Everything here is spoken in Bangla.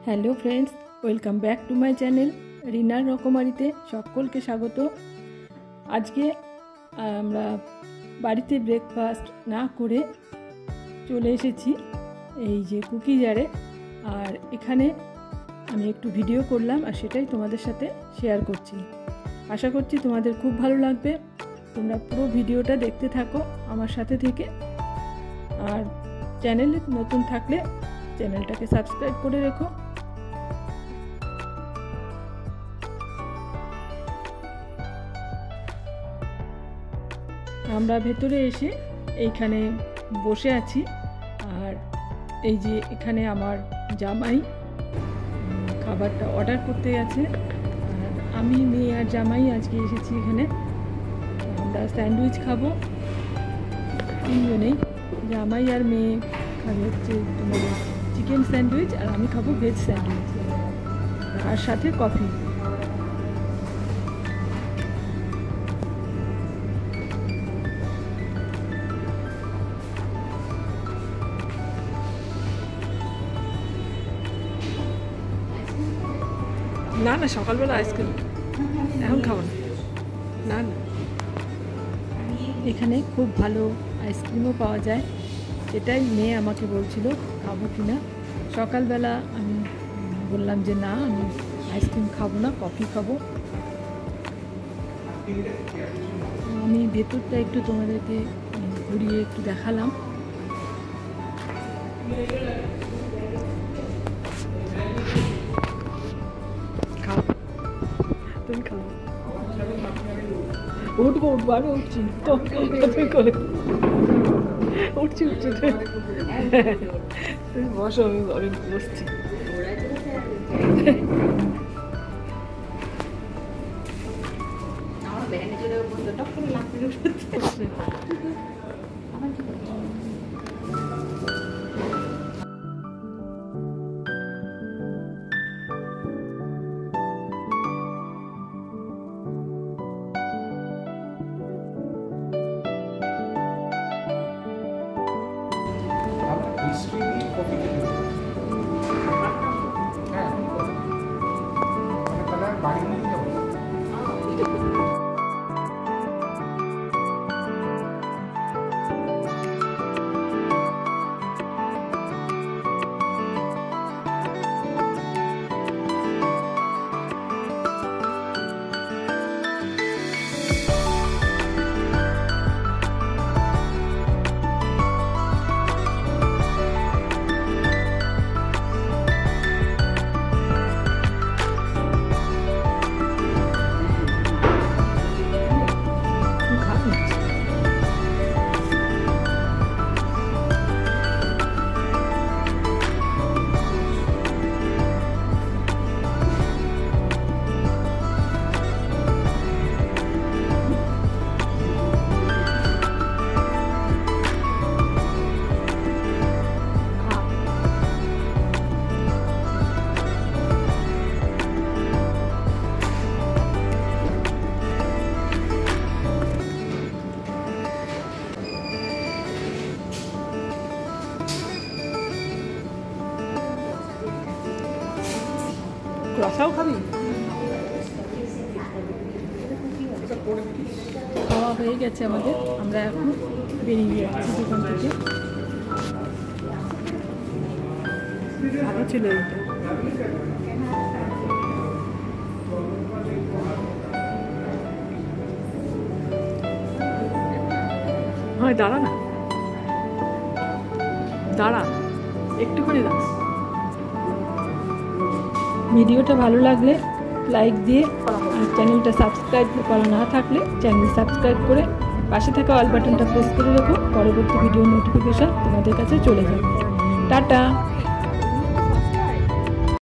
Hello friends, welcome back to my channel রিনার রকমারিতে সকলকে স্বাগত। আজকে আমরা বাড়িতে ব্রেকফাস্ট না করে চলে এসেছি এই যে কুকিজারে। আর এখানে আমি একটু ভিডিও করলাম আর সেটাই তোমাদের সাথে শেয়ার করছি। আশা করছি তোমাদের খুব ভালো লাগবে। তোমরা পুরো ভিডিওটা দেখতে থাকো আমার সাথে থেকে। আর চ্যানেলে নতুন থাকলে চ্যানেলটাকে সাবস্ক্রাইব করে রেখো। আমরা ভেতরে এসে এইখানে বসে আছি। আর এই যে এখানে আমার জামাই খাবারটা অর্ডার করতে গেছে। আর আমি, মেয়ে আর জামাই আজকে এসেছি এখানে। আমরা স্যান্ডউইচ খাবো তিনজনেই। জামাই আর মেয়ে খাবে হচ্ছে চিকেন স্যান্ডউইচ, আর আমি খাবো ভেজ স্যান্ডউইচ, আর সাথে কফি। না না, সকালবেলা আইসক্রিম, এখন খাবো না। না না, এখানে খুব ভালো আইসক্রিমও পাওয়া যায়। সেটাই মেয়ে আমাকে বলছিল খাবো কি না। সকালবেলা আমি বললাম যে না, আমি আইসক্রিম খাবো না, কফি খাবো। আমি ভেতরটা একটু তোমাদেরকে ঘুরিয়ে একটু দেখালাম। তুমি খাও, উঠবো আমি উঠছি তো, উঠছি তুমি বসো, আমি বসছি। রসাও খাবি? খাওয়া হয়ে গেছে আমাদের, আমরা এখন বেরিয়ে যাচ্ছি দোকান থেকে। ভালো ছিল এইটা। হয় দাঁড়া না, দাঁড়া একটুখানি দাঁড়া। ভিডিওটা ভালো লাগলে লাইক দিয়ে, আর চ্যানেলটা সাবস্ক্রাইব করা না থাকলে চ্যানেল সাবস্ক্রাইব করে পাশে থাকা অল বাটনটা প্রেস করে রেখো। পরবর্তী ভিডিও নোটিফিকেশন তোমাদের কাছে চলে যাবে। টাটা।